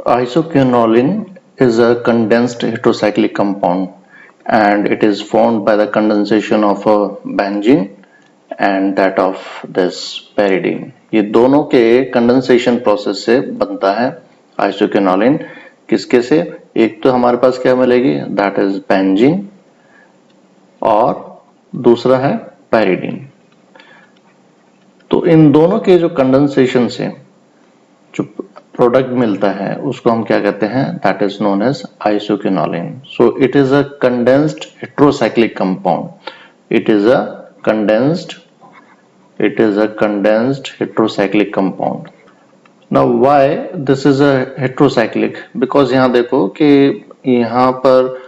Isoquinoline is a condensed heterocyclic compound and it is formed by the condensation of a benzene and that of this pyridine. ये दोनों के condensation process से बनता है isoquinoline. किसके से? एक तो हमारे पास क्या मिलेगी, दैट इज बेंजीन, और दूसरा है pyridine। तो इन दोनों के जो कंडेंसेशन से जो प्रोडक्ट मिलता है उसको हम क्या कहते हैं, that is known as isoquinoline. So it is a condensed heterocyclic compound. It is a condensed heterocyclic compound. Now why this is a heterocyclic? Because यहाँ देखो कि यहाँ पर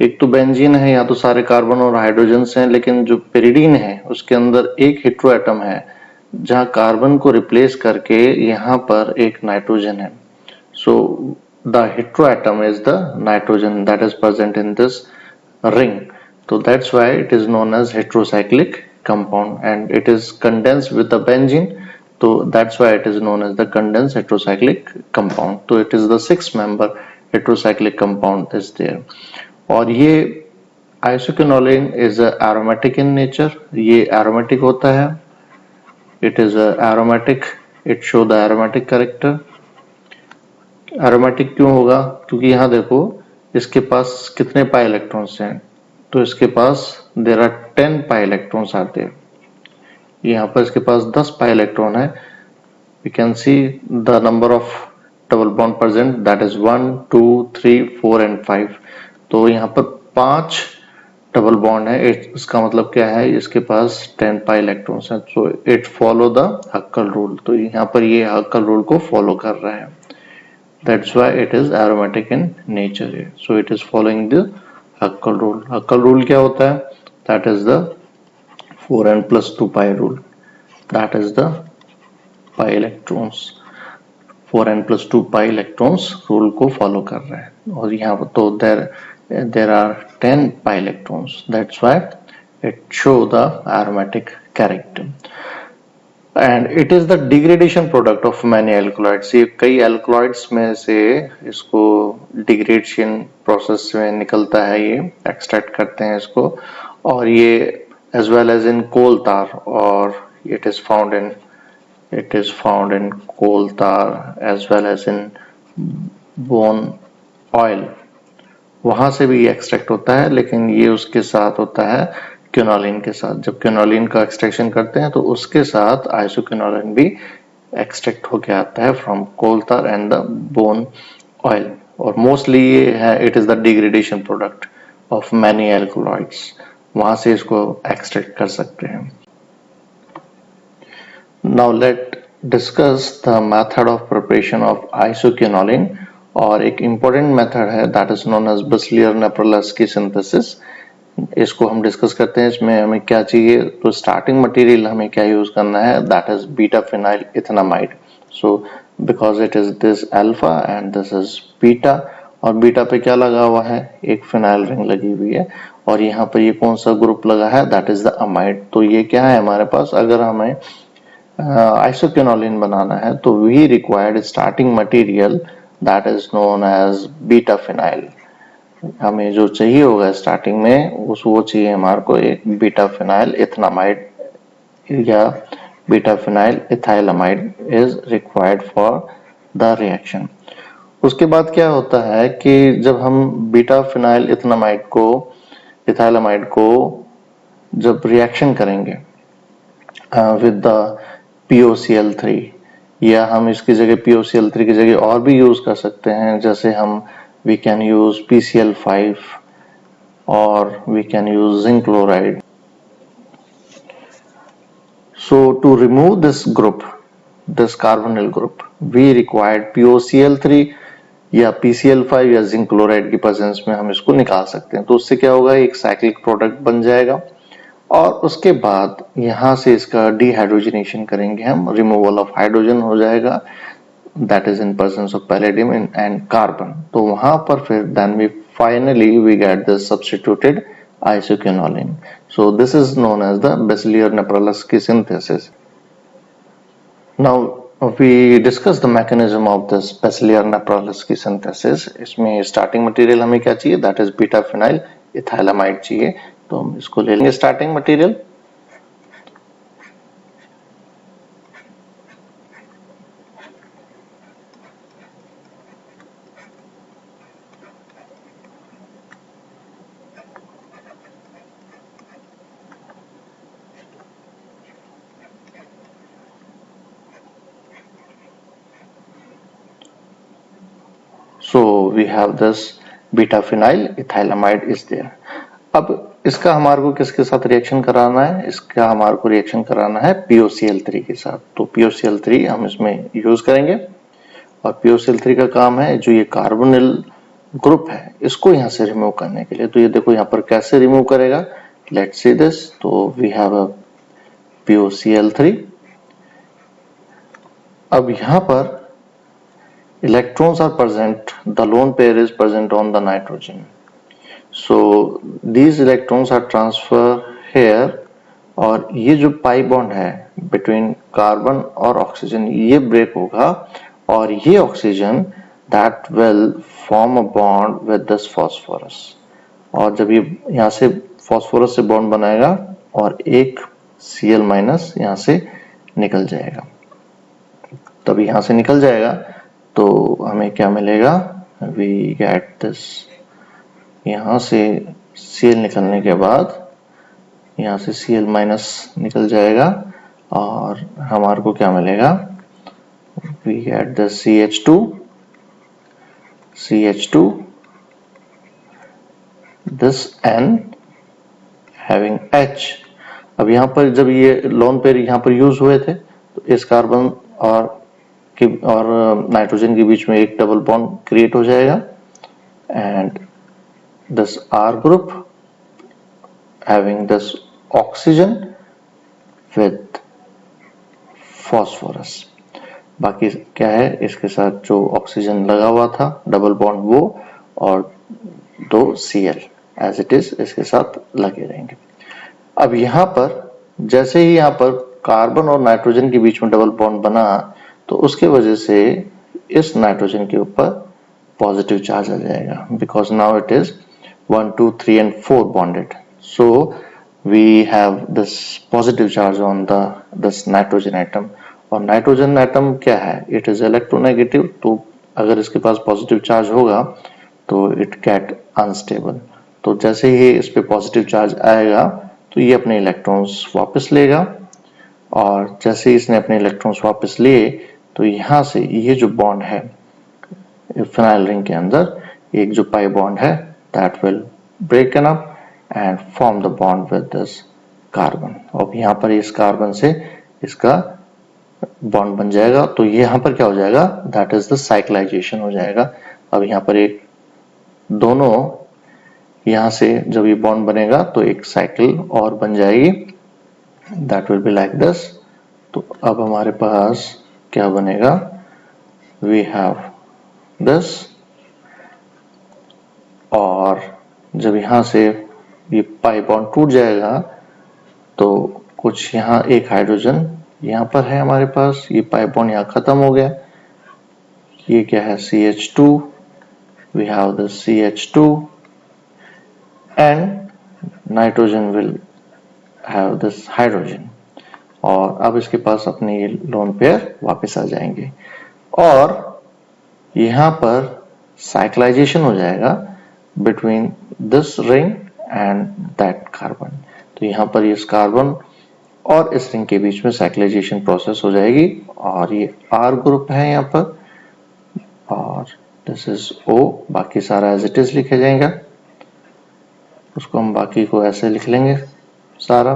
एक तो बेंजीन है, या तो सारे कार्बन और हाइड्रोजन्स हैं, लेकिन जो पेरिडीन है उसके अंदर एक हेटेरो एटम है जहाँ कार्बन को रिप्लेस करके यहाँ पर एक नाइट्रोजन है। So the hetero atom is the nitrogen that is present in this ring. So that's why it is known as heterocyclic compound and it is condensed with the benzene. So that's why it is known as the condensed heterocyclic compound. So it is the 6-member heterocyclic compound is there. और ये isoquinoline is a aromatic in nature. ये aromatic होता है. It is a aromatic. It show the aromatic character. Aromatic क्यों होगा? क्योंकि यहाँ देखो इसके पास कितने पाई इलेक्ट्रॉन्स हैं, तो इसके पास देयर आर 10 पाई इलेक्ट्रॉन्स आते हैं। यहाँ पर इसके पास 10 पाई इलेक्ट्रॉन है। We can see the number of double bond present, that is 1 2 3 4 and 5। तो यहाँ पर 5 डबल बॉन्ड है। इसका मतलब क्या है, इसके पास 10 पाई इलेक्ट्रॉन्स हैं। So it follow the हक्कल rule. तो यहाँ पर ये हक्कल रूल को फॉलो कर रहा है। That's why it is aromatic in nature. So it is following the हक्कल rule. हक्कल rule क्या होता है? That is the 4n plus 2 pi rule. That is the pi electrons. 4n plus 2 pi electrons rule को follow कर रहा है। और यहाँ पर तो there are 10 pi electrons. That's why it show the aromatic character. And it is the degradation product of many alkaloids. ये कई alkaloids में से इसको degradation process में निकलता है, ये extract करते हैं इसको, और ये as well as in coal tar, or it is found in coal tar as well as in bone oil. वहां से भी extract होता है, लेकिन ये उसके साथ होता है क्विनोलिन के साथ। जब क्विनोलिन का एक्सट्रैक्शन करते हैं तो उसके साथ आइसोक्विनोलिन भी एक्सट्रैक्ट होके आता है from coal tar and the bone oil. और मोस्टली ये है, it is the degradation product of many alkaloids. वहां से इसको एक्सट्रैक्ट कर सकते हैं। Now let discuss the method of preparation of isoquinoline. और एक इम्पोर्टेंट मेथड है that is known as Bischler Napieralski synthesis. इसको हम डिस्कस करते हैं। इसमें हमें क्या चाहिए, तो स्टार्टिंग मटेरियल हमें क्या यूज करना है, that is beta phenyl ethanamide. So because it is this alpha and this is beta, और बीटा पे क्या लगा हुआ है, एक फिनाइल रिंग लगी हुई है, और यहाँ पर ये कौन सा ग्रुप लगा है, दैट इज द अमाइड। तो ये क्या है हमारे पास, अगर हमें आइसोक्विनोलिन बनाना है तो we required starting material that is known as beta phenyl. हमें जो चाहिए होगा स्टार्टिंग में वो चाहिए हमारे को एक बीटा फिनाइल इथेनामाइड या beta phenyl ethylamide is required for the reaction. उसके बाद क्या होता है कि जब हम बीटा फिनाइल इथाइलामाइड को जब रिएक्शन करेंगे विद द POCl3, या हम इसकी जगह POCl3 की जगह और भी यूज कर सकते हैं, जैसे हम we can use PCl5 or we can use zinc chloride. So to remove this group, this carbonyl group, we required POCl3 या PCl5 या zinc chloride की प्रेजेंस में हम इसको निकाल सकते हैं। तो उससे क्या होगा, एक साइक्लिक प्रोडक्ट बन जाएगा, और उसके बाद यहाँ से इसका डिहाइड्रोजनेशन करेंगे हम, रिमूवल ऑफ हाइड्रोजन हो जाएगा, that is in presence of palladium and carbon। तो वहां पर फिर then we get the substituted isoquinoline। So this is known as the Bezier-Naprolesky synthesis। Now we discuss the mechanism of this Bacillus-Nepralis synthesis. इसमें starting material हमें क्या चाहिए? That is beta phenyl ethylamide चाहिए. तो हम इसको ले लेंगे starting material. So we have this beta phenyl ethylamide is there. अब इसका हमारे को किसके साथ रिएक्शन कराना है? इसका हमारे को रिएक्शन कराना है POCl3 के साथ. तो POCl3 हम इसमें यूज करेंगे और POCl3 का काम है जो ये कार्बोनिल ग्रुप है इसको यहां से रिमूव करने के लिए. तो ये देखो यहां पर कैसे रिमूव करेगा. Let's see this. तो वी हैव अ POCl3. अब यहां पर electrons are present, the lone pair is present on the nitrogen. So these electrons are transferred here और ये जो पाई बॉन्ड है between कार्बन और ऑक्सीजन ये ब्रेक होगा और ये oxygen that will form a bond with this phosphorus. और जब ये यहाँ से phosphorus से बॉन्ड बनाएगा और एक Cl- यहाँ से निकल जाएगा. तब यहाँ से निकल जाएगा तो हमें क्या मिलेगा? We get this. यहाँ से Cl निकलने के बाद यहाँ से Cl- निकल जाएगा और हमारे को क्या मिलेगा? We get the CH2 this N having H. अब यहाँ पर जब ये लोन पेयर यहाँ पर यूज हुए थे तो इस कार्बन और नाइट्रोजन के बीच में एक डबल बॉन्ड क्रिएट हो जाएगा and this R group having this oxygen with phosphorus. बाकी क्या है इसके साथ जो ऑक्सीजन लगा हुआ था डबल बॉन्ड वो और दो Cl एज इट इज इसके साथ लगे रहेंगे. अब यहाँ पर जैसे ही यहाँ पर कार्बन और नाइट्रोजन के बीच में डबल बॉन्ड बना तो उसके वजह से इस नाइट्रोजन के ऊपर पॉजिटिव चार्ज आ जाएगा because now it is 1 2 3 and 4 bonded. So we have this positive charge on this nitrogen atom. और नाइट्रोजन एटम क्या है? It is electronegative. तो अगर इसके पास पॉजिटिव चार्ज होगा तो इट गेट अनस्टेबल. तो जैसे ही इस पे पॉजिटिव चार्ज आएगा तो ये अपने इलेक्ट्रॉन्स वापस लेगा और जैसे ही इसने अपने इलेक्ट्रॉन्स वापस लिए तो यहाँ से ये जो बॉन्ड है फिनाइल रिंग के अंदर एक जो पाई बॉन्ड है that will break up and form the bond with this carbon. और यहाँ पर इस कार्बन से इसका बॉन्ड बन जाएगा. तो यहाँ पर क्या हो जाएगा? दैट इज द साइक्लाइजेशन हो जाएगा. अब यहाँ पर एक दोनों यहाँ से जब ये बॉन्ड बनेगा तो एक साइकिल और बन जाएगी. That will be like this. तो अब हमारे पास क्या बनेगा? वी हैव दिस और जब यहाँ से ये पाई बॉन्ड टूट जाएगा तो कुछ यहाँ एक हाइड्रोजन यहाँ पर है हमारे पास. ये पाई बॉन्ड यहाँ खत्म हो गया. ये क्या है? CH2. We have the CH2 and nitrogen will have this hydrogen. और अब इसके पास अपने ये लोन पेयर वापस आ जाएंगे और यहाँ पर साइक्लाइजेशन हो जाएगा between this ring and that carbon. तो यहाँ पर इस कार्बन और इस रिंग के बीच में साइक्लाइजेशन प्रोसेस हो जाएगी और ये R ग्रुप है यहाँ पर और दिस इज O. बाकी सारा एज इट इज लिखा जाएगा. उसको हम बाकी को ऐसे लिख लेंगे सारा.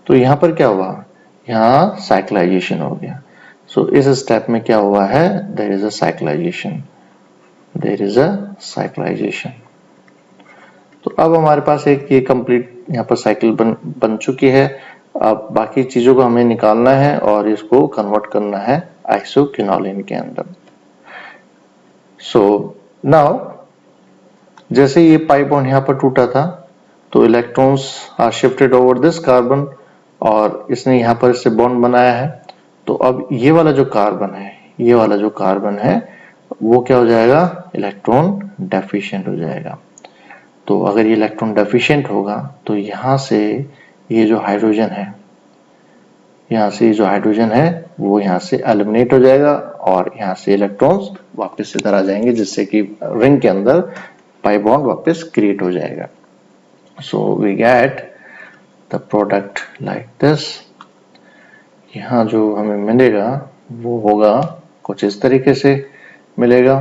तो यहाँ पर क्या हुआ? यहाँ साइक्लाइजेशन हो गया. सो इस स्टेप में क्या हुआ है? There is a cyclization. तो अब हमारे पास एक ये कंप्लीट यहाँ पर साइकिल बन चुकी है. अब बाकी चीजों को हमें निकालना है और इसको कन्वर्ट करना है आइसोक्विनोलिन के अंदर. सो नाउ जैसे ये पाई बॉन्ड यहाँ पर टूटा था तो electrons are shifted over this carbon और इसने यहाँ पर इससे बॉन्ड बनाया है तो अब ये वाला जो कार्बन है वो क्या हो जाएगा, इलेक्ट्रॉन डेफिशिएंट हो जाएगा। तो अगर ये इलेक्ट्रॉन डेफिशिएंट होगा तो यहाँ से ये जो हाइड्रोजन है वो यहाँ से एलिमिनेट हो जाएगा और यहाँ से इलेक्ट्रॉन्स वापस इधर आ जाएंगे, जिससे कि रिंग के अंदर पाई बॉन्ड वापस क्रिएट हो जाएगा। So we get the product like this. यहाँ जो हमें मिलेगा वो होगा कुछ इस तरीके से मिलेगा।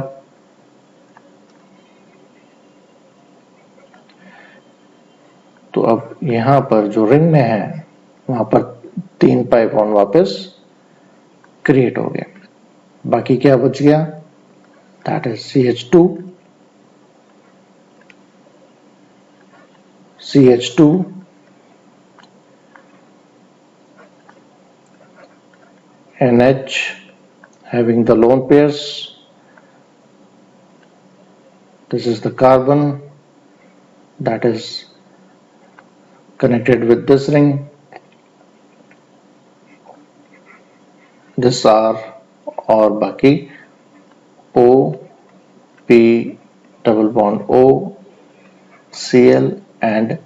तो अब यहाँ पर जो रिंग में है वहां पर 3 पाई बॉन्ड वापस क्रिएट हो गए। बाकी क्या बच गया, that is CH2 NH having the lone pairs. This is the carbon that is connected with this ring. This R और बाकी O, P double bond O, Cl and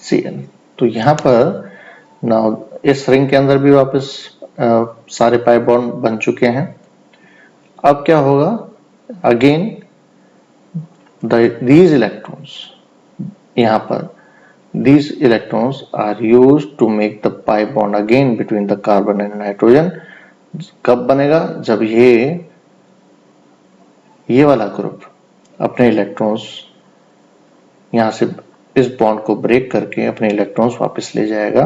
Cl। तो यहाँ पर ना इस रिंग के अंदर भी वापस सारे पाई बॉन्ड बन चुके हैं। अब क्या होगा, अगेन these electrons, यहाँ पर these electrons are used to make the pi bond again between the carbon and nitrogen। कब बनेगा, जब ये वाला ग्रुप अपने इलेक्ट्रॉन्स यहाँ से इस बॉन्ड को ब्रेक करके अपने इलेक्ट्रॉन्स वापस ले जाएगा।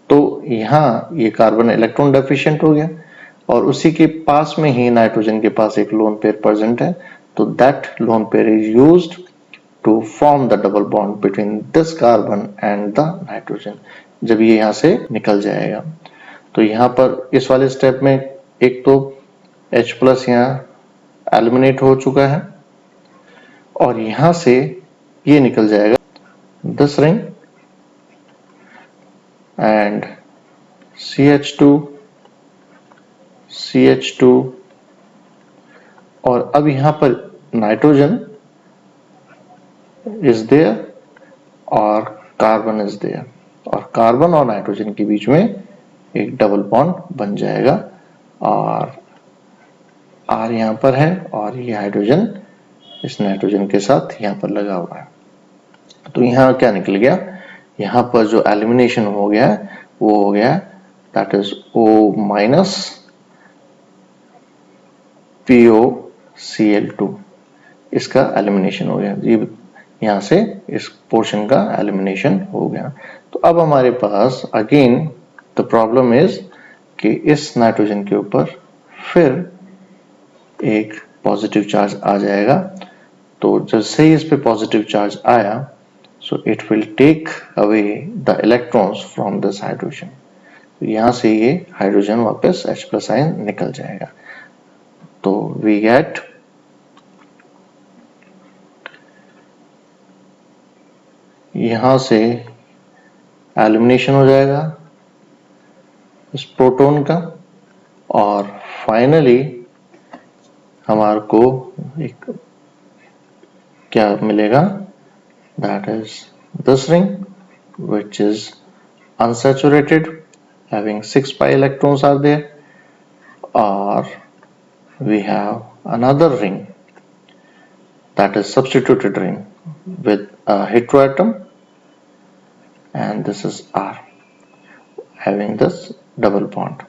तो यहाँ ये कार्बन इलेक्ट्रॉन डेफिशिएंट हो गया और उसी के पास में ही नाइट्रोजन के पास एक लोन पेयर प्रेजेंट है। तो that lone pair is used to form the double bond between this carbon and the nitrogen. जब ये यहाँ से निकल जाएगा तो यहाँ पर इस वाले स्टेप में एक तो H प्लस यहाँ एलिमिनेट हो चुका है और यहाँ से ये निकल जाएगा दिस रिंग and CH2 और अब यहाँ पर नाइट्रोजन इज देयर और कार्बन इज देयर और कार्बन और नाइट्रोजन के बीच में एक डबल बॉन्ड बन जाएगा और R यहाँ पर है और ये हाइड्रोजन इस नाइट्रोजन के साथ यहाँ पर लगा हुआ है। तो यहाँ क्या निकल गया, यहाँ पर जो एलिमिनेशन हो गया वो हो गया that is O minus PoCl2। इसका एलिमिनेशन हो गया, ये यहाँ से इस पोर्शन का एलिमिनेशन हो गया। तो अब हमारे पास अगेन द प्रॉब्लम इज कि इस नाइट्रोजन के ऊपर फिर एक पॉजिटिव चार्ज आ जाएगा। तो जैसे ही इस पे पॉजिटिव चार्ज आया so it will take away the electrons from this hydrogen। तो यहाँ से ये हाइड्रोजन वापस H प्लस आयन निकल जाएगा। तो we get यहाँ से एलिमिनेशन हो जाएगा इस प्रोटॉन का और फाइनली हमारे को एक क्या मिलेगा, that is this ring which is unsaturated having 6 pi electrons are there, or we have another ring that is substituted ring with a heteroatom and this is R having this double bond।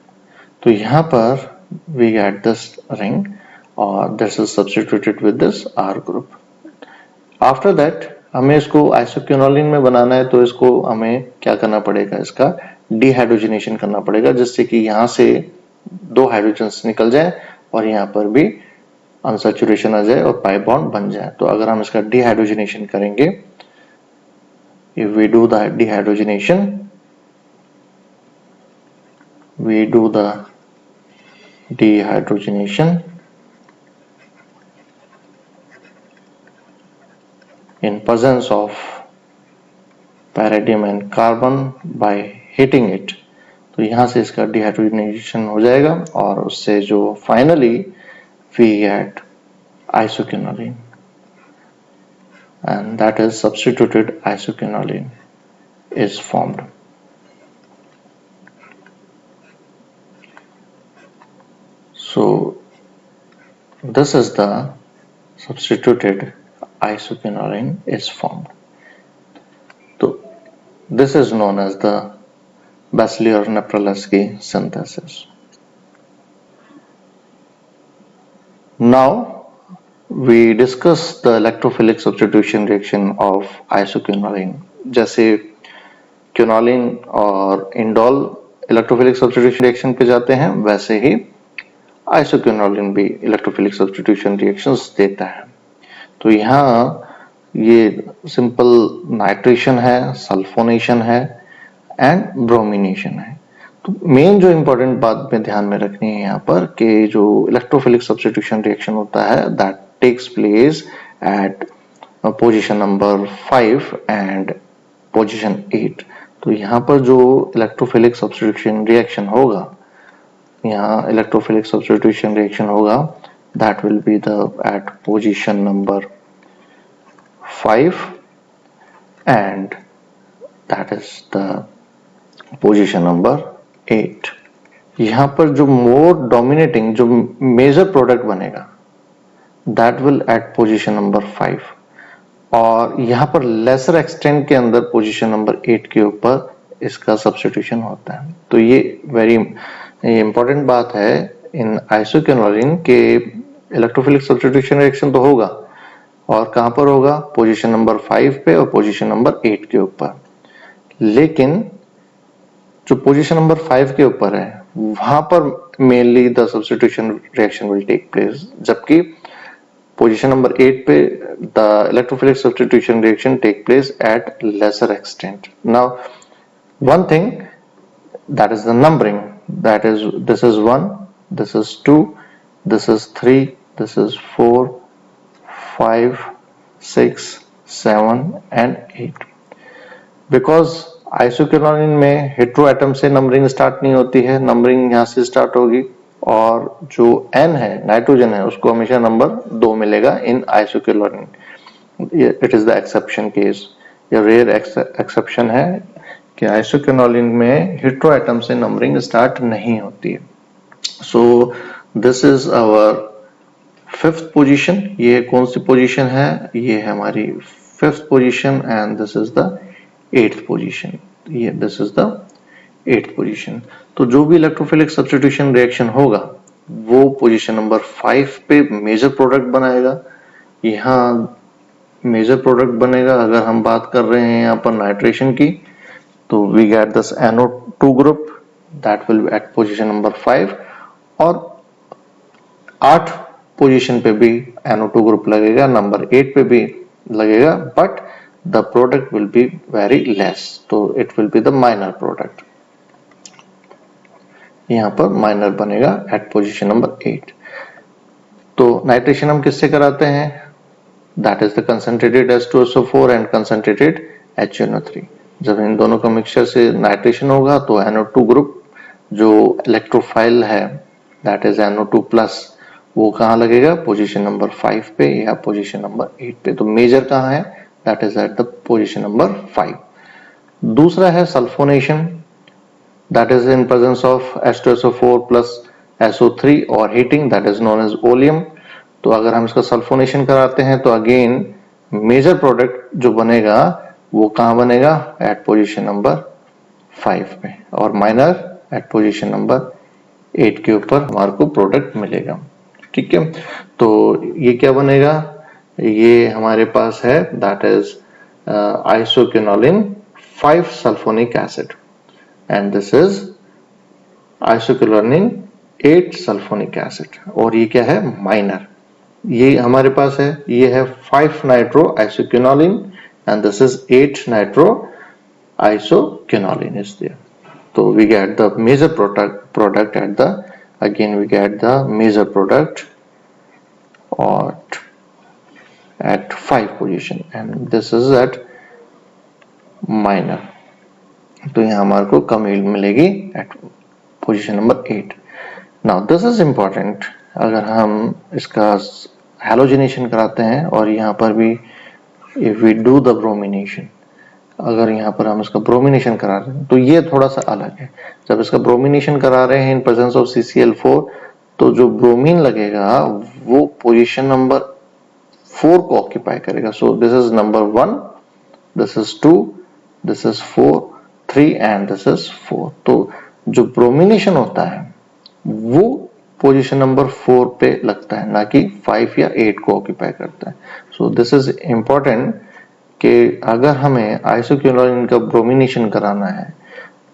तो यहाँ पर we get this ring or this is substituted with this R group। After that हमें इसको isoquinoline में बनाना है तो इसको हमें क्या करना पड़ेगा, इसका डिहाइड्रोजनेशन करना पड़ेगा जिससे कि यहाँ से 2 हाइड्रोजन्स निकल जाए और यहाँ पर भी अनसैचुरेशन आ जाए और पाई बॉन्ड बन जाए। तो अगर हम इसका डिहाइड्रोजनेशन करेंगे, if we do the dehydrogenation in presence of pyridine and carbon by heating it, तो यहाँ से इसका डिहाइड्रोजनेशन हो जाएगा और उससे जो finally we get isoquinoline and that is substituted isoquinoline is formed. So this is the substituted isoquinoline is formed. So this is known as the Bacillus-Nepralovsky synthesis. Now we discuss the electrophilic substitution reaction of isoquinoline. जैसे quinoline और indole electrophilic substitution reaction पे जाते हैं, वैसे ही isoquinoline भी electrophilic substitution reactions देता है। तो यहाँ ये सिंपल नाइट्रेशन है, सल्फोनेशन है एंड ब्रोमिनेशन है। तो मेन जो इंपॉर्टेंट बात में ध्यान में रखनी है यहाँ पर कि जो इलेक्ट्रोफिलिक सब्स्टिट्यूशन रिएक्शन होता है that takes place at position number 5 and position 8। तो यहाँ पर जो इलेक्ट्रोफिलिक सब्स्टिट्यूशन रिएक्शन होगा, यहाँ इलेक्ट्रोफिलिक सब्स्टिट्यूशन रिएक्शन होगा that will be the at position number 5 and that is the position number 8। यहाँ पर जो मोर डोमिनेटिंग जो मेजर प्रोडक्ट बनेगा that will at position number 5 और यहाँ पर लेसर एक्सटेंट के अंदर पोजीशन नंबर 8 के ऊपर इसका सब्स्टिट्यूशन होता है। तो ये वेरी इंपॉर्टेंट बात है इन आइसोक्विनोलिन के इलेक्ट्रोफिलिक सब्स्टिट्यूशन रिएक्शन तो होगा और कहाँ पर होगा, पोजीशन नंबर 5 पे और पोजीशन नंबर 8 के ऊपर। लेकिन जो पोजीशन नंबर 5 के ऊपर है वहां पर mainly the substitution reaction will take place, जबकि पोजीशन नंबर 8 पे the electrophilic substitution reaction take place at lesser extent. Now one thing that is the numbering, that is this is 1, this is 2, this is 3, this is 4, 5, 6, 7 and 8। because isoquinoline में hetero atom से numbering start नहीं होती है, numbering यहाँ से start होगी और जो N है नाइट्रोजन है उसको हमेशा नंबर 2 मिलेगा in isoquinoline. It is the exception case, ये रेयर एक्सेप्शन है कि आइसोक्विनोलिन में हेटेरो एटम से नंबरिंग स्टार्ट नहीं होती है। So this is our 5th position. ये कौन सी पोजीशन है, ये है हमारी 5th पोजीशन and this is the 8th position. ये this is the 8th position. तो जो भी इलेक्ट्रोफिलिक सब्स्टिट्यूशन रिएक्शन होगा वो पोजीशन नंबर 5 पे मेजर प्रोडक्ट बनाएगा। यहाँ मेजर प्रोडक्ट बनेगा, अगर हम बात कर रहे हैं यहाँ पर नाइट्रेशन की, तो we get this NO2 group that will be at position number 5 और 8 पोजीशन पे भी NO2 ग्रुप लगेगा, नंबर 8 पे भी लगेगा, but the product will be very less, तो it will be the minor product. यहाँ पर माइनर बनेगा एट पोजीशन नंबर 8। तो नाइट्रेशन हम किससे कराते हैं, that is the concentrated H2SO4 and concentrated HNO3। जब इन दोनों का मिक्सचर से नाइट्रेशन होगा तो NO2 ग्रुप जो इलेक्ट्रोफाइल है दैट इज NO2+, वो कहाँ लगेगा, पोजीशन नंबर 5 पे या पोजीशन नंबर 8 पे। तो मेजर कहाँ है, that is at the position number 5। दूसरा है sulphonation, that is in presence of H2SO4 plus SO3 और heating, that is known as oleum. तो अगर हम इसका सल्फोनेशन कराते हैं तो अगेन मेजर प्रोडक्ट जो बनेगा वो कहाँ बनेगा, एट पोजीशन नंबर 5 पे और माइनर एट पोजीशन नंबर 8 के ऊपर हमारे को प्रोडक्ट मिलेगा। ठीक है, तो ये क्या बनेगा, ये हमारे पास है that is isoquinoline 5 sulphonic acid and this is isoquinoline 8 sulphonic acid और ये क्या है, माइनर। ये हमारे पास है, ये है 5 nitro isoquinoline and this is 8 nitro isoquinoline is there. So we get the major product at the, again we get the major product or at 5 position and this is at minor तो यहाँ हमारे को कम yield मिलेगी at position number 8। Now this is important, अगर हम इसका halogenation कराते हैं और यहाँ पर भी if we do the bromination, अगर यहाँ पर हम इसका ब्रोमिनेशन करा रहे हैं तो ये थोड़ा सा अलग है। जब इसका ब्रोमिनेशन करा रहे हैं इन प्रेजेंस ऑफ CCl4 तो जो ब्रोमीन लगेगा वो पोजीशन नंबर 4 को ऑक्यूपाई करेगा। सो this is number 1, this is 2, this is 4, 3 and this is 4। तो जो ब्रोमिनेशन होता है वो पोजीशन नंबर 4 पे लगता है, ना कि 5 या 8 को ऑक्यूपाई करता है। सो दिस इज इम्पोर्टेंट कि अगर हमें आइसोक्विनोलिन का ब्रोमिनेशन कराना है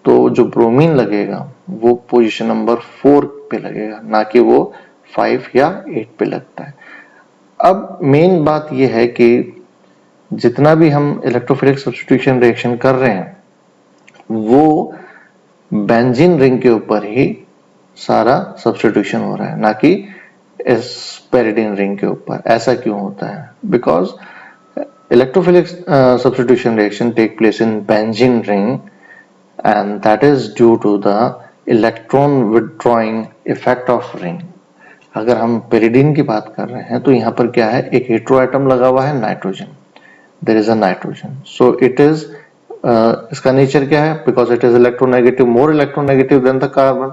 तो जो ब्रोमीन लगेगा वो पोजीशन नंबर 4 पे लगेगा, ना कि वो 5 या 8 पे लगता है। अब मेन बात ये है कि जितना भी हम इलेक्ट्रोफिलिक सब्स्टिट्यूशन रिएक्शन कर रहे हैं वो बेंजीन रिंग के ऊपर ही सारा सब्स्टिट्यूशन हो रहा है, ना कि इस पेरिडीन रिंग के ऊपर। ऐसा क्यों होता है? Because electrophilic substitution reaction take place in benzene ring, and that is due to the electron withdrawing effect of ring। अगर हम पेरिडीन की बात कर रहे हैं तो यहाँ पर क्या है, एक हेटेरो एटम लगा हुआ है nitrogen, there is a nitrogen, so it is इसका नेचर क्या है, because it is electronegative, more electronegative than the carbon,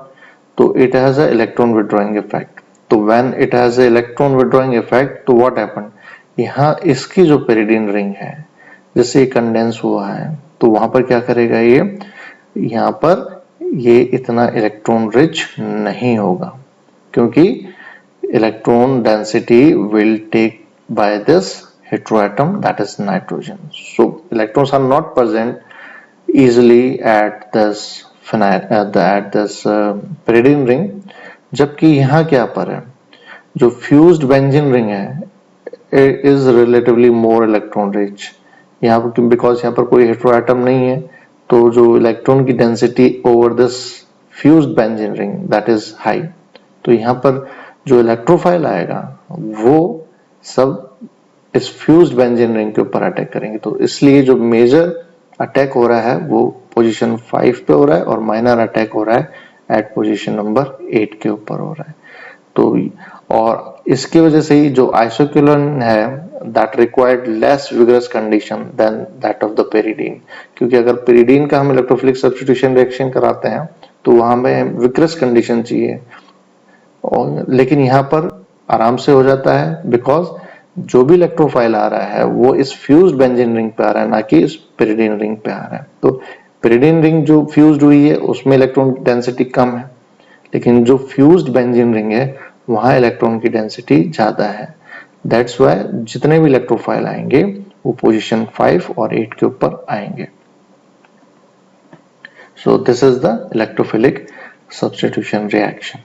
तो it has a electron withdrawing effect. तो when it has a electron withdrawing effect तो what happen, यहाँ इसकी जो pyridine ring है जैसे कंडेंस हुआ है तो वहां पर क्या करेगा, ये यहाँ पर ये इतना इलेक्ट्रॉन रिच नहीं होगा, क्योंकि electron density will take by this heteroatom, that is nitrogen. So electrons are not present easily at this pyridine ring, जबकि यहाँ क्या पर है, जो फ्यूज्ड बेंजीन रिंग है is relatively more electron rich। यहाँ पर बिकॉज यहाँ पर कोई हेटेरोएटम नहीं है तो जो इलेक्ट्रॉन की density over this fused benzene ring that is high, तो यहाँ पर जो इलेक्ट्रोफाइल आएगा वो सब इस फ्यूज्ड बेंजीन रिंग के ऊपर अटैक करेंगे। तो इसलिए जो मेजर अटैक हो रहा है वो पोजीशन 5 पे हो रहा है और माइनर अटैक हो रहा है एट पोजीशन नंबर 8 के ऊपर हो रहा है। तो और इसकी वजह से ही जो आइसोक्विनोलिन है that required less vigorous condition than that of the pyridine, क्योंकि अगर pyridine का हम इलेक्ट्रोफिलिक सब्स्टिट्यूशन रिएक्शन कराते हैं तो वहां में विग्रस कंडीशन चाहिए, और लेकिन यहाँ पर आराम से हो जाता है बिकॉज जो भी इलेक्ट्रोफाइल आ रहा है वो इस फ्यूज्ड बेंजीन रिंग पे आ रहा है, ना कि इस pyridine रिंग पे आ रहा है। तो pyridine रिंग जो फ्यूज्ड हुई है उसमें इलेक्ट्रॉन डेंसिटी कम है, लेकिन जो फ्यूज्ड बेंजीन रिंग है वहां इलेक्ट्रॉन की डेंसिटी ज्यादा है। दैट्स वाई जितने भी इलेक्ट्रोफाइल आएंगे वो पोजीशन 5 और 8 के ऊपर आएंगे। सो this is the electrophilic substitution reaction.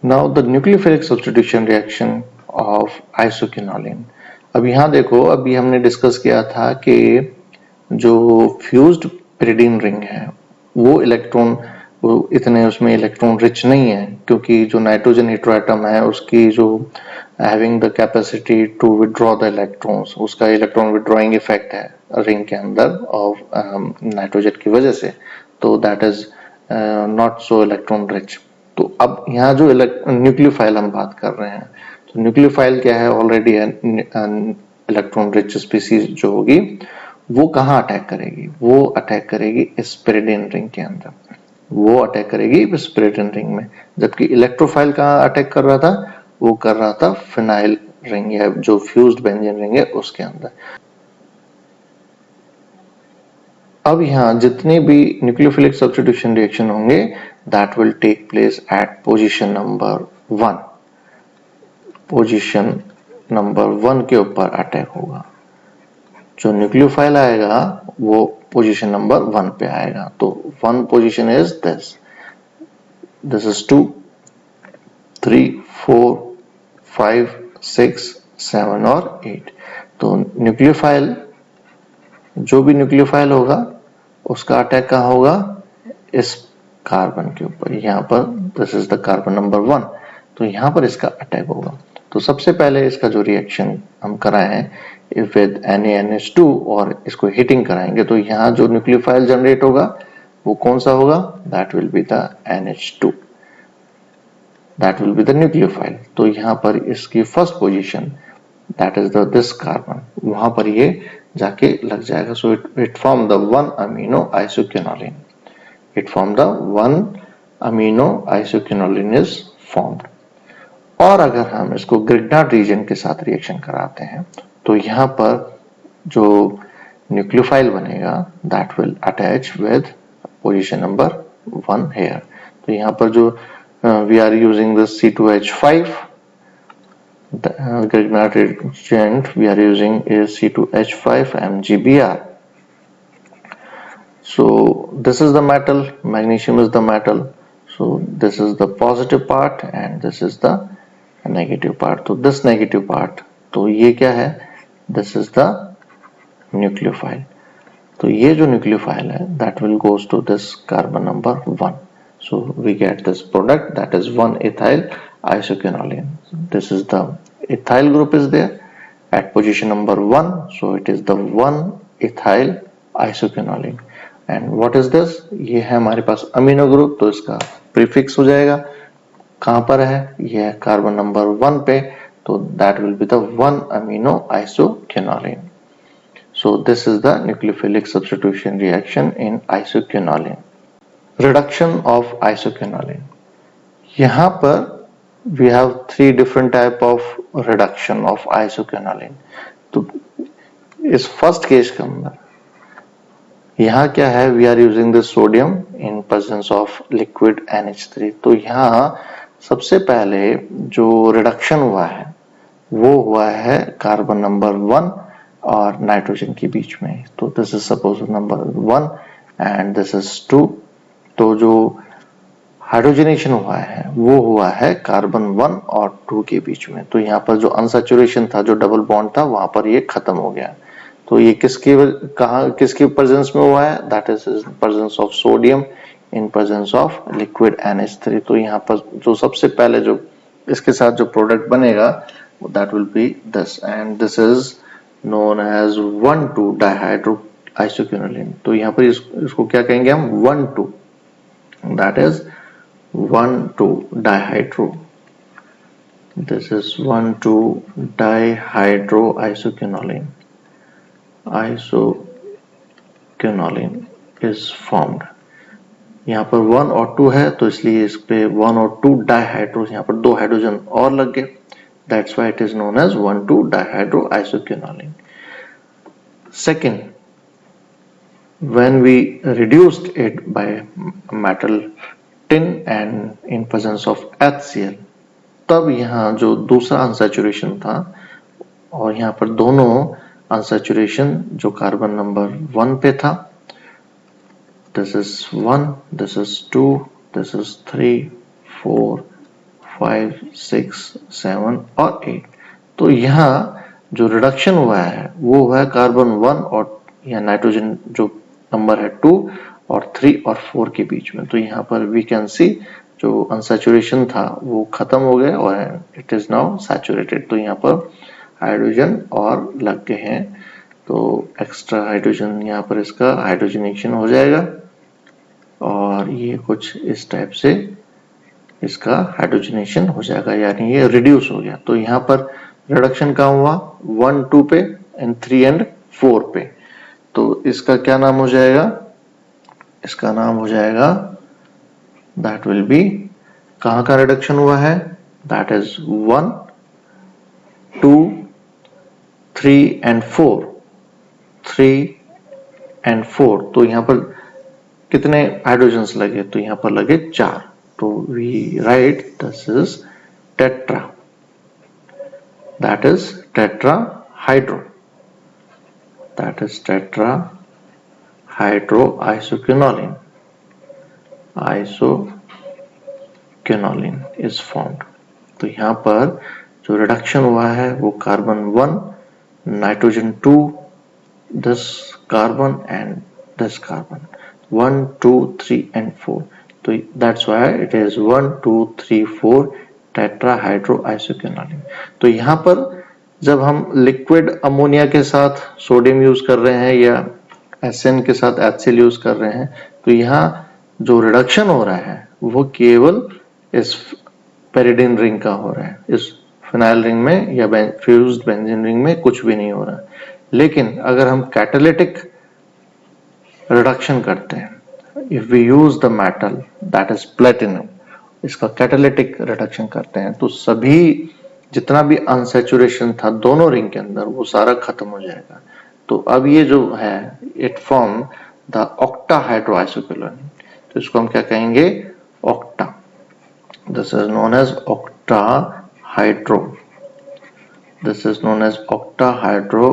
Now the nucleophilic substitution reaction of isoquinoline. अब यहाँ देखो, अभी हमने डिस्कस किया था कि जो फ्यूज्ड pyridine रिंग है वो इलेक्ट्रॉन वो इतने उसमें इलेक्ट्रॉन रिच नहीं है, क्योंकि जो नाइट्रोजन हेटेरोएटम है उसकी जो having the capacity to withdraw the electrons, उसका इलेक्ट्रॉन विड्रॉइंग इफेक्ट है रिंग के अंदर ऑफ नाइट्रोजन की वजह से, तो that is not so electron rich. तो अब यहाँ जो न्यूक्लियोफाइल हम बात कर रहे हैं, तो न्यूक्लियोफाइल क्या है, ऑलरेडी इलेक्ट्रॉन रिच स्पीसीज जो होगी वो कहाँ अटैक करेगी, वो अटैक करेगी इस pyridine रिंग के अंदर, वो अटैक करेगी इस pyridine रिंग में। जबकि इलेक्ट्रोफाइल कहाँ अटैक कर रहा था, वो कर रहा था फिनाइल रिंग या जो फ्यूज्ड बेंजीन रिंग है उसके अंदर। अब यहाँ जितने भी न्यूक्लियोफिलिक सब्स्टिट्यूशन रिएक्शन होंगे that will take place at position number 1। Position number 1 के ऊपर अटैक होगा, जो न्यूक्लियोफाइल आएगा वो पोजीशन नंबर 1 पे आएगा। तो 1 पोजीशन इज दिस इज 2, 3, 4, 5, 6, 7 और 8। तो न्यूक्लियोफाइल जो भी न्यूक्लियोफाइल होगा उसका अटैक कहाँ होगा, इस कार्बन के ऊपर। यहाँ पर this is the carbon number 1, तो यहाँ पर इसका अटैक होगा। तो सबसे पहले इसका जो रिएक्शन हम कराए हैं विद NaNH2 और इसको हीटिंग कराएंगे तो यहाँ जो न्यूक्लियोफाइल जनरेट होगा वो कौन सा होगा? That will be the NH2, that will be the nucleophile. तो यहाँ पर इसकी first position that is the this carbon, वहां पर ये जाके लग जाएगा। So it form the 1 amino isoquinoline, it form the 1 amino isoquinoline is formed. और अगर हम इसको ग्रिग्नार्ड रीजन के साथ रिएक्शन कराते हैं तो यहाँ पर जो न्यूक्लियोफाइल बनेगा that will attach with position number 1 here. तो यहाँ पर जो we are using the C2H5, the Grignard reagent we are using is C2H5 MgBr. So this is the metal, magnesium is the metal, so this is the positive part and this is the negative part. तो this negative part, तो ये क्या है? This is the nucleophile. तो ये जो nucleophile है that will goes to this carbon number 1. So we get this product that is 1-ethyl isoquinoline. This is the ethyl group is there at position number 1. So it is the 1-ethyl isoquinoline. And what is this? ये है हमारे पास amino group, तो इसका prefix हो जाएगा कहां पर है? ये है कार्बन नंबर 1 पे, तो that will be the 1-amino isoquinoline. So this is the nucleophilic substitution reaction in isoquinoline. Reduction of isoquinoline. यहाँ पर we have 3 different type of reduction of isoquinoline. तो इस फर्स्ट केस के अंदर यहाँ क्या है? We are using the sodium in presence of liquid NH3. तो यहाँ सबसे पहले जो रिडक्शन हुआ है वो हुआ है कार्बन नंबर 1 और नाइट्रोजन के बीच में। तो this is suppose number 1 and this is 2। तो जो हाइड्रोजनेशन हुआ है वो हुआ है कार्बन 1 और 2 के बीच में। तो यहाँ पर जो अनसैचुरेशन था, जो डबल बॉन्ड था, वहां पर ये खत्म हो गया। तो ये किसकी प्रेजेंस में हुआ है? That is presence of sodium in presence of liquid NH3। तो यहाँ पर जो सबसे पहले जो इसके साथ जो प्रोडक्ट बनेगा that will be this, and this is known as 1,2 dihydro isoquinoline. तो यहाँ पर इसको क्या कहेंगे हम? 1,2, that is 1,2 dihydro. This is 1,2 dihydro isoquinoline. Isoquinoline is formed. यहाँ पर 1 और 2 है तो इसलिए इस पे 1 और 2 डाइहाइड्रो, यहाँ पर 2 हाइड्रोजन और लग गए, that's why it is known as 1,2 dihydro isoquinoline. Second, when we reduced it by metal tin and in presence of HCl, तब यहाँ जो दूसरा अनसैचुरेशन था और यहाँ पर दोनों अनसैचुरेशन जो कार्बन नंबर 1 पे था, this is 1, this is 2, this is 3, 4, 5, 6, 7 और 8। तो यहाँ जो रिडक्शन हुआ है वो हुआ है कार्बन 1 और यहाँ नाइट्रोजन जो नंबर है 2 और 3 और 4 के बीच में। तो यहाँ पर वी कैन सी जो अनसैचुरेशन था वो खत्म हो गया और इट इज नाउ सैचुरेटेड। तो यहाँ पर हाइड्रोजन और लग गए हैं, तो एक्स्ट्रा हाइड्रोजन यहाँ पर इसका हाइड्रोजनेशन हो जाएगा और ये कुछ इस टाइप से इसका हाइड्रोजनेशन हो जाएगा, यानी ये रिड्यूस हो गया। तो यहाँ पर रिडक्शन कहाँ हुआ? 1, 2 पे एंड 3 एंड 4 पे। तो इसका क्या नाम हो जाएगा? इसका नाम हो जाएगा दैट विल बी, कहाँ का रिडक्शन हुआ है? That is 1, 2, 3 and 4, 3 and 4। तो यहाँ पर कितने हाइड्रोजन्स लगे? तो यहाँ पर लगे 4। तो we write this is tetra, that is tetrahydro, that is tetrahydro isoquinoline, isoquinoline is formed. तो यहाँ पर जो रिडक्शन हुआ है वो carbon 1, nitrogen 2, this carbon and this carbon, 1, 2, 3 and 4. तो that's why it is 1, 2, 3, 4 tetrahydroisoquinoline. तो यहाँ पर जब हम लिक्विड अमोनिया के साथ सोडियम यूज कर रहे हैं या एसएन के साथ HCl यूज कर रहे हैं, तो यहाँ जो रिडक्शन हो रहा है वो केवल इस पेरिडीन रिंग का हो रहा है, इस फिनाइल रिंग में या फ्यूज्ड बेंजीन रिंग में कुछ भी नहीं हो रहा। लेकिन अगर हम कैटालिटिक रिडक्शन करते हैं, if we use the metal that is platinum, इसका कैटालिटिक रिडक्शन करते हैं, तो सभी जितना भी अनसैचुरेशन था दोनों रिंग के अंदर वो सारा खत्म हो जाएगा। तो अब ये जो है it form the octa hydro isoquinoline, तो इसको हम क्या कहेंगे, octa. This is known as octa hydro, this is known as octa hydro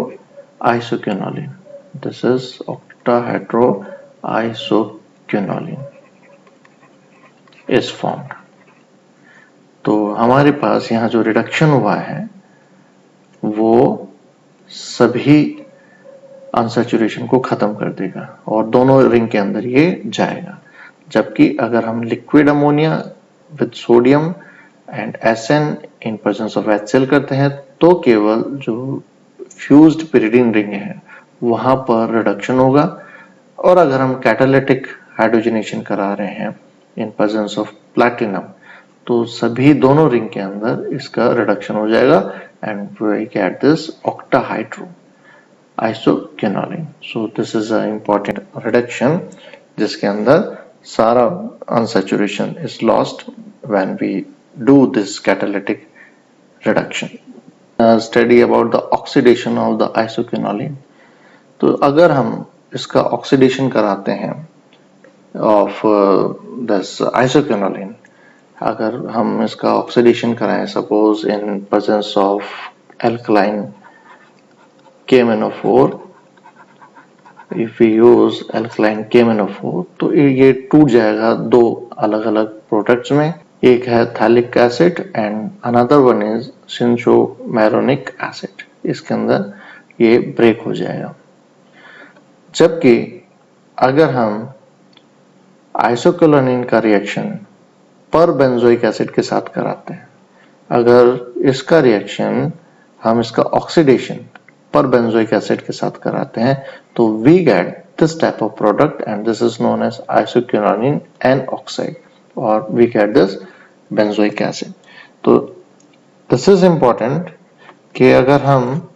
isoquinoline, this is octa hydro isoquinoline is formed. तो हमारे पास यहाँ जो रिडक्शन हुआ है वो सभी अनसैचुरेशन को खत्म कर देगा और दोनों रिंग के अंदर ये जाएगा। जबकि अगर हम liquid ammonia with sodium and SN in presence of HCl करते हैं तो केवल जो फ्यूज्ड pyridine रिंग है वहां पर रिडक्शन होगा, और अगर हम कैटालिटिक हाइड्रोजनेशन करा रहे हैं इन प्रेजेंस ऑफ प्लैटिनम तो सभी दोनों रिंग के अंदर इसका रिडक्शन हो जाएगा and we get this octahydro isoquinoline. So this is a important reduction जिसके अंदर सारा unsaturation is lost when we do this catalytic reduction. Study about the oxidation of the isoquinoline. तो अगर हम इसका ऑक्सीडेशन कराते हैं ऑफ दिस आइसोक्विनोलिन, अगर हम इसका ऑक्सीडेशन कराएं suppose in presence of alkaline KMnO4, if we use alkaline KMnO4 तो ये टूट जाएगा दो अलग अलग प्रोडक्ट्स में, एक है phthalic acid and another one is cinchomeronic acid, इसके अंदर ये ब्रेक हो जाएगा। जबकि अगर हम आइसोक्विनोलिन का रिएक्शन पर बेंजोइक एसिड के साथ कराते हैं, अगर इसका रिएक्शन हम इसका ऑक्सीडेशन पर बेंजोइक एसिड के साथ कराते हैं तो we get this type of product and this is known as isoquinoline N oxide और we get this benzoic acid. तो दिस इज इंपॉर्टेंट कि अगर हम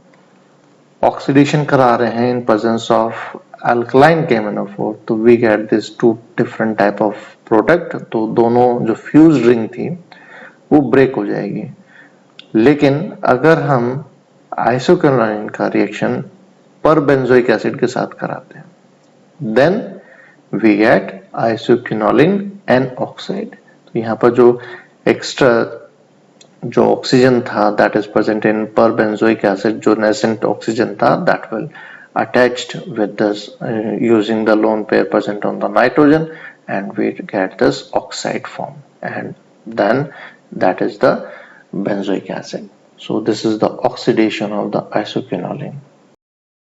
ऑक्सीडेशन करा रहे हैं इन प्रेजेंस ऑफ alkaline KMnO4 तो we get these two different type of product, तो दोनों जो फ्यूज रिंग थी वो ब्रेक हो जाएगी। लेकिन अगर हम आइसोक्विनोलिन का रिएक्शन पर बेंजोइक एसिड के साथ कराते हैं then we get isoquinoline N oxide. तो यहाँ पर जो एक्स्ट्रा जो ऑक्सीजन था दैट इज प्रेजेंट इन पर बेंजोइक एसिड, जो नेसेंट ऑक्सीजन था that will attached with this using the lone pair present on the nitrogen and we get this oxide form and then that is the benzoic acid. So this is the oxidation of the isoquinoline.